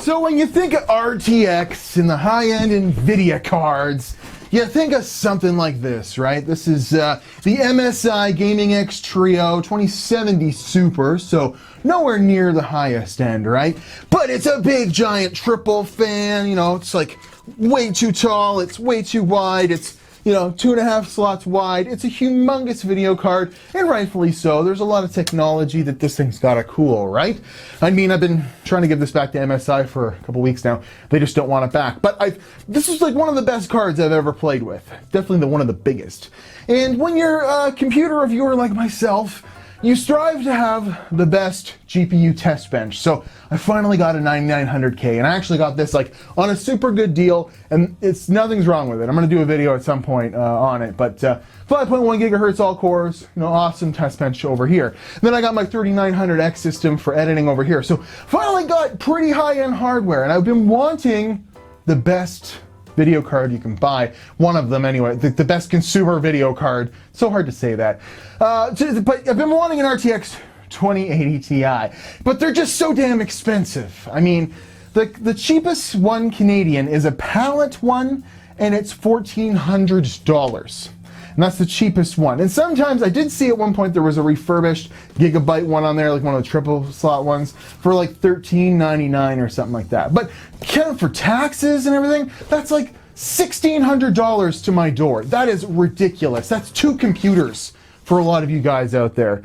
So when you think of RTX and the high-end NVIDIA cards, you think of something like this, right? This is the MSI Gaming X Trio 2070 Super, so nowhere near the highest end, right? But it's a big, giant triple fan, you know, it's like way too tall, it's way too wide, it's, you know, 2.5 slots wide. It's a humongous video card, and rightfully so. There's a lot of technology that this thing's gotta cool, right? I mean, I've been trying to give this back to MSI for a couple weeks now. They just don't want it back. But this is like one of the best cards I've ever played with. Definitely one of the biggest. And when you're a computer reviewer like myself, you strive to have the best GPU test bench. So I finally got a 9900K, and I actually got this like on a super good deal, and nothing's wrong with it. I'm gonna do a video at some point on it, but 5.1 gigahertz all cores, you know, awesome test bench over here. And then I got my 3900X system for editing over here. So finally got pretty high-end hardware, and I've been wanting the best video card you can buy. One of them anyway, the best consumer video card. So hard to say that. But I've been wanting an RTX 2080 Ti, but they're just so damn expensive. I mean, the cheapest one Canadian is a pallet one, and it's $1,400. And that's the cheapest one. And sometimes I did see at one point there was a refurbished gigabyte one on there, like one of the triple slot ones, for like $13.99 or something like that. But count for taxes and everything, that's like $1,600 to my door. That is ridiculous. That's 2 computers for a lot of you guys out there.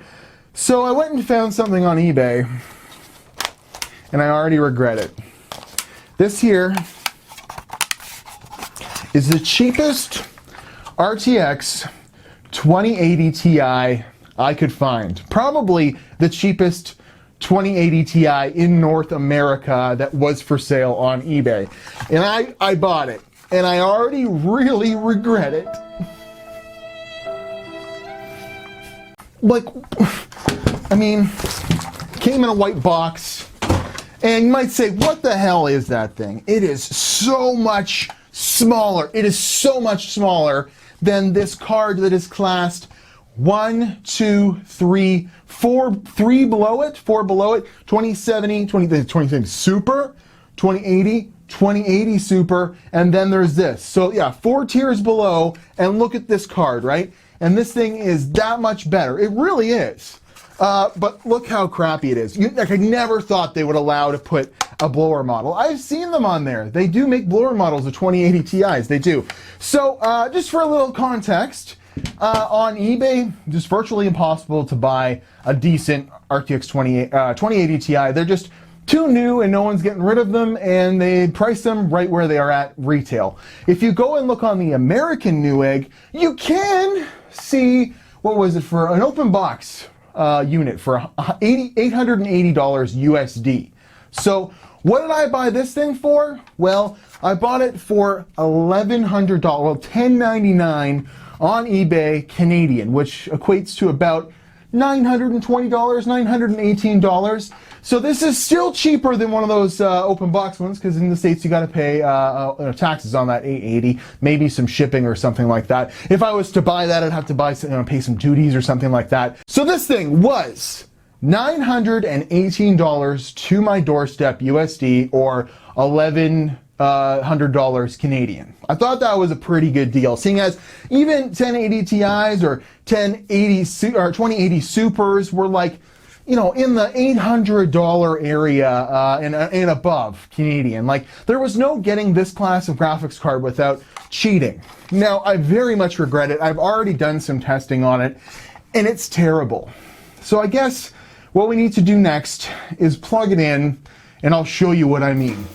So I went and found something on eBay, and I already regret it. This here is the cheapest RTX 2080 Ti I could find. Probably the cheapest 2080 Ti in North America that was for sale on eBay. And I bought it, and I already really regret it. Like, I mean, came in a white box, and you might say, what the hell is that thing? It is so much smaller. It is so much smaller than this card that is classed 1, 2, 3, 4, 3 below it, 4 below it, 2070, 2070 Super, 2080, 2080 Super, and then there's this. So yeah, 4 tiers below, and look at this card, right? And this thing is that much better. It really is. But look how crappy it is. Like, I never thought they would allow to put a blower model. I've seen them on there. They do make blower models of 2080 Ti's. They do. So just for a little context, on eBay, just virtually impossible to buy a decent RTX 2080 Ti. They're just too new, and no one's getting rid of them, and they price them right where they are at retail. If you go and look on the American Newegg, you can see, what was it, for an open box unit for $880 USD. So what did I buy this thing for? Well, I bought it for $1,100, well, $1,099 on eBay Canadian, which equates to about $920, $918. So this is still cheaper than one of those open box ones, because in the States you got to pay taxes on that $880, maybe some shipping or something like that. If I was to buy that, I'd have to buy pay some duties or something like that. So this thing was $918 to my doorstep USD, or $1,100 Canadian. I thought that was a pretty good deal, seeing as even 1080 Ti's or 2080 Supers were like, you know, in the $800 area and above Canadian. Like, there was no getting this class of graphics card without cheating. Now, I very much regret it. I've already done some testing on it, and it's terrible. So I guess what we need to do next is plug it in, and I'll show you what I mean.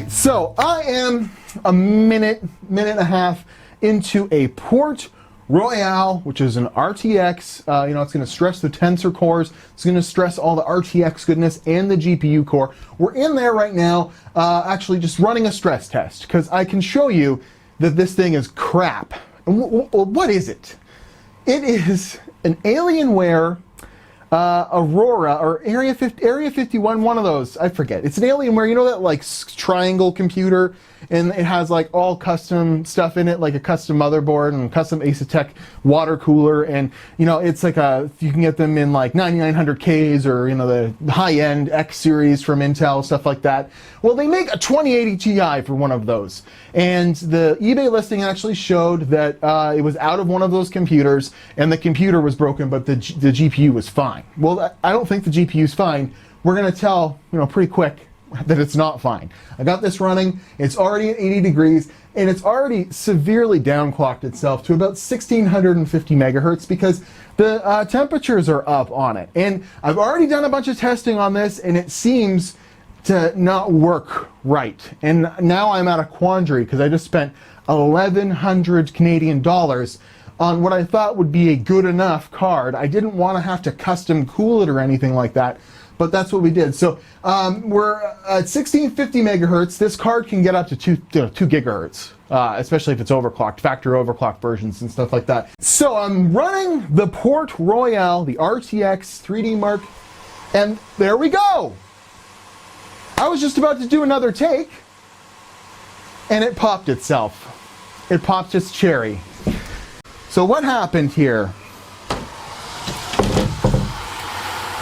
So I am a minute and a half into a Port Royale, which is an RTX. You know, it's going to stress the tensor cores. It's going to stress all the RTX goodness and the GPU core. We're in there right now, actually just running a stress test, because I can show you that this thing is crap. And what is it? It is an Alienware Aurora or Area 51, one of those, I forget. It's an Alienware, you know that like triangle computer, and it has like all custom stuff in it, like a custom motherboard and custom Asetek water cooler, and you know, it's like you can get them in like 9900Ks or, you know, the high-end X series from Intel, stuff like that. Well, they make a 2080 Ti for one of those, and the eBay listing actually showed that it was out of one of those computers, and the computer was broken, but the GPU was fine. Well, I don't think the GPU is fine. We're gonna tell, you know, pretty quick that it's not fine. I got this running, it's already at 80 degrees, and it's already severely downclocked itself to about 1650 megahertz because the temperatures are up on it. And I've already done a bunch of testing on this, and it seems to not work right. And now I'm at a quandary because I just spent 1,100 Canadian dollars on what I thought would be a good enough card. I didn't want to have to custom cool it or anything like that, but that's what we did. So we're at 1650 megahertz. This card can get up to 2 gigahertz, especially if it's overclocked, factory overclock versions and stuff like that. So I'm running the Port Royale, the RTX 3D Mark, and there we go. I was just about to do another take, and it popped itself. It popped its cherry. So what happened here?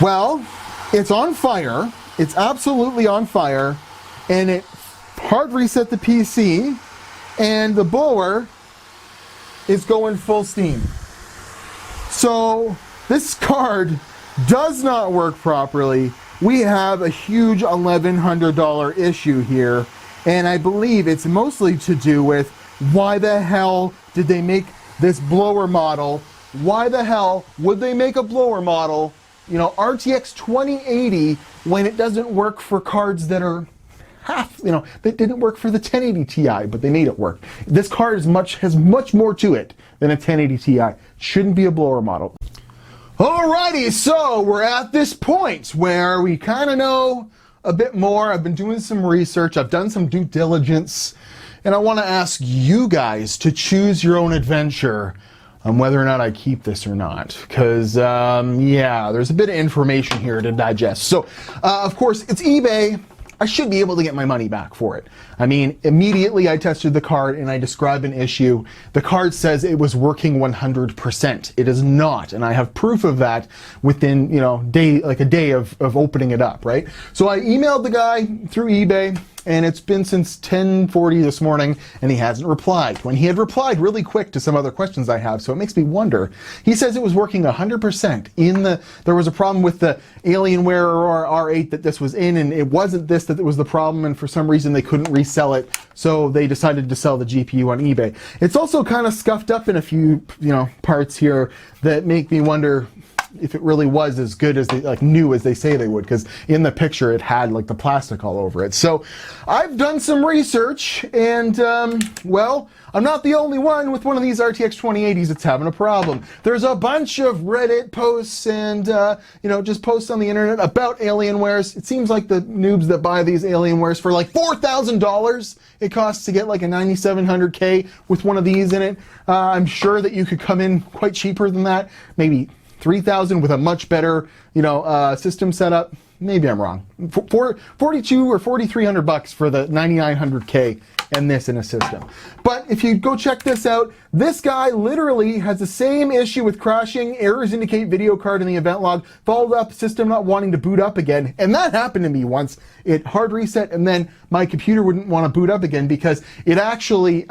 Well, it's on fire. It's absolutely on fire, and it hard reset the PC, and the blower is going full steam. So this card does not work properly. We have a huge $1,100 issue here, and I believe it's mostly to do with why the hell did they make this blower model? Why the hell would they make a blower model, you know, RTX 2080, when it doesn't work for cards that are half, you know, that didn't work for the 1080 Ti, but they made it work. This card has much more to it than a 1080 Ti. Shouldn't be a blower model. Alrighty, so we're at this point where we kind of know a bit more. I've been doing some research, I've done some due diligence, and I want to ask you guys to choose your own adventure on whether or not I keep this or not. Because, yeah, there's a bit of information here to digest. So, of course, it's eBay. I should be able to get my money back for it. I mean, immediately I tested the card and I described an issue. The card says it was working 100%. It is not, and I have proof of that within, you know, a day of opening it up, right? So I emailed the guy through eBay, and it's been since 10:40 this morning, and he hasn't replied. When he had replied really quick to some other questions I have, so it makes me wonder. He says it was working 100%. There was a problem with the Alienware or R8 that this was in, and it wasn't this that was the problem, and for some reason they couldn't resell it, so they decided to sell the GPU on eBay. It's also kind of scuffed up in a few, you know, parts here that make me wonder if it really was as good as new as they say they would, because in the picture it had like the plastic all over it. So I've done some research, and well, I'm not the only one with one of these RTX 2080s that's having a problem. There's a bunch of Reddit posts and you know, just posts on the internet about Alienwares. It seems like the noobs that buy these Alienwares for like $4,000 it costs to get like a 9700K with one of these in it. I'm sure that you could come in quite cheaper than that, maybe 3,000 with a much better, you know, system setup. Maybe I'm wrong. 42 or 4,300 bucks for the 9900K and this in a system. But if you go check this out, this guy literally has the same issue with crashing, errors indicate video card in the event log, followed up, system not wanting to boot up again. And that happened to me once. It hard reset, and then my computer wouldn't want to boot up again because it actually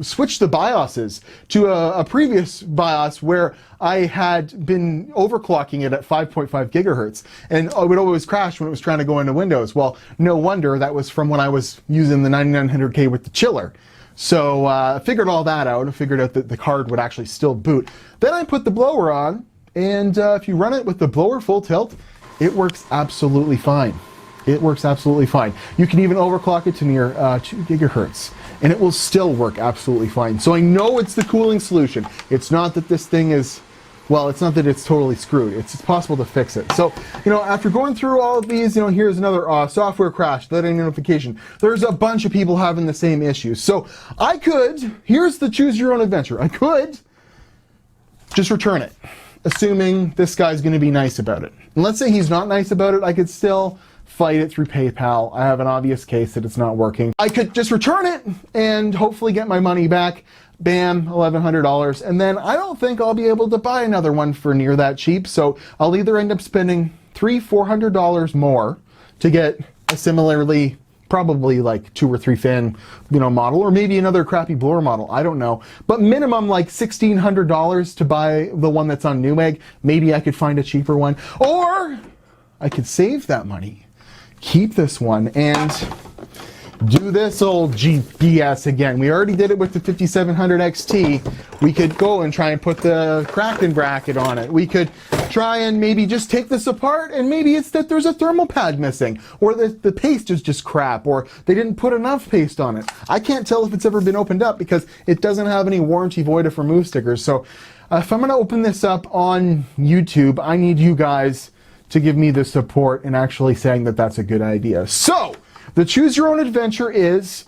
switched the BIOSes to a previous BIOS where I had been overclocking it at 5.5 gigahertz, and it would always crash when it was trying to go into Windows. Well, no wonder that was from when I was using the 9900K with the chiller. So I figured all that out and figured out that the card would actually still boot. Then I put the blower on, and if you run it with the blower full tilt, it works absolutely fine. It works absolutely fine. You can even overclock it to near 2 gigahertz, and it will still work absolutely fine. So I know it's the cooling solution. It's not that this thing is, well, it's not that it's totally screwed. It's possible to fix it. So, you know, after going through all of these, you know, here's another software crash, letting notification. There's a bunch of people having the same issues. So I could, here's the choose your own adventure. I could just return it. assuming this guy's going to be nice about it. And let's say he's not nice about it, I could still fight it through PayPal. I have an obvious case that it's not working. I could just return it and hopefully get my money back. Bam, $1,100. And then I don't think I'll be able to buy another one for near that cheap. So I'll either end up spending $300-400 more to get a similarly, probably like 2 or 3 fan, model, or maybe another crappy blower model. I don't know. But minimum like $1,600 to buy the one that's on Newegg. Maybe I could find a cheaper one. Or I could save that money, keep this one, and do this old GPS again. We already did it with the 5700 XT. We could go and try and put the Kraken bracket on it. We could try and maybe just take this apart, and maybe it's that there's a thermal pad missing, or the paste is just crap, or they didn't put enough paste on it. I can't tell if it's ever been opened up because it doesn't have any warranty void if remove stickers. So if I'm going to open this up on YouTube, I need you guys to give me the support in actually saying that that's a good idea. So the choose your own adventure is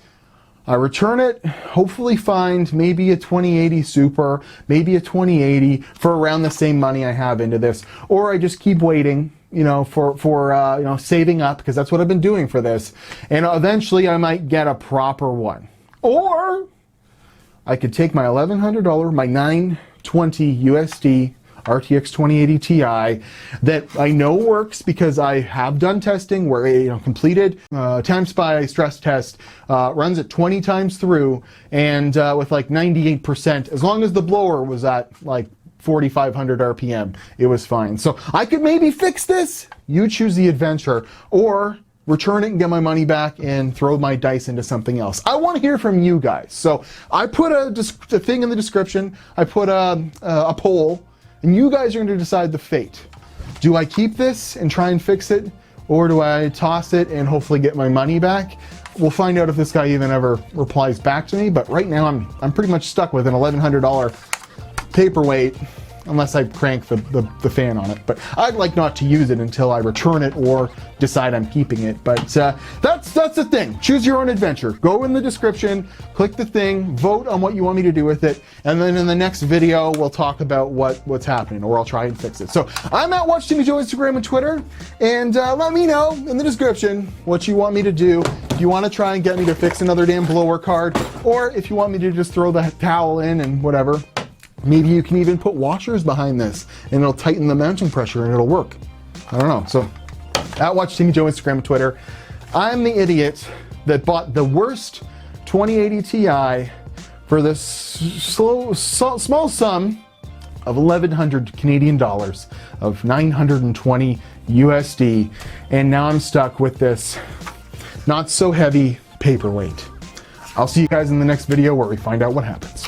I return it, hopefully find maybe a 2080 Super, maybe a 2080 for around the same money I have into this, or I just keep waiting, for saving up, because that's what I've been doing for this, and eventually I might get a proper one. Or I could take my $1,100, my 920 USD RTX 2080 Ti that I know works because I have done testing where completed time spy stress test, runs it 20 times through, and with like 98%, as long as the blower was at like 4,500 RPM, it was fine. So I could maybe fix this. You choose the adventure, or return it and get my money back and throw my dice into something else. I want to hear from you guys. So I put a thing in the description. I put a poll. And you guys are going to decide the fate. Do I keep this and try and fix it? Or do I toss it and hopefully get my money back? We'll find out if this guy even ever replies back to me. But right now I'm pretty much stuck with an $1,100 paperweight, unless I crank the fan on it. But I'd like not to use it until I return it or decide I'm keeping it. But that's the thing. Choose your own adventure. Go in the description, click the thing, vote on what you want me to do with it, and then in the next video we'll talk about what's happening, or I'll try and fix it. So I'm at WatchTimmyJoe Instagram and Twitter, and let me know in the description what you want me to do. If you want to try and get me to fix another damn blower card, or if you want me to just throw the towel in and whatever. Maybe you can even put washers behind this and it'll tighten the mounting pressure and it'll work. I don't know. So at WatchTimmyJoe Instagram and Twitter. I'm the idiot that bought the worst 2080 Ti for this small sum of 1,100 Canadian dollars, of 920 USD, and now I'm stuck with this not so heavy paperweight. I'll see you guys in the next video where we find out what happens.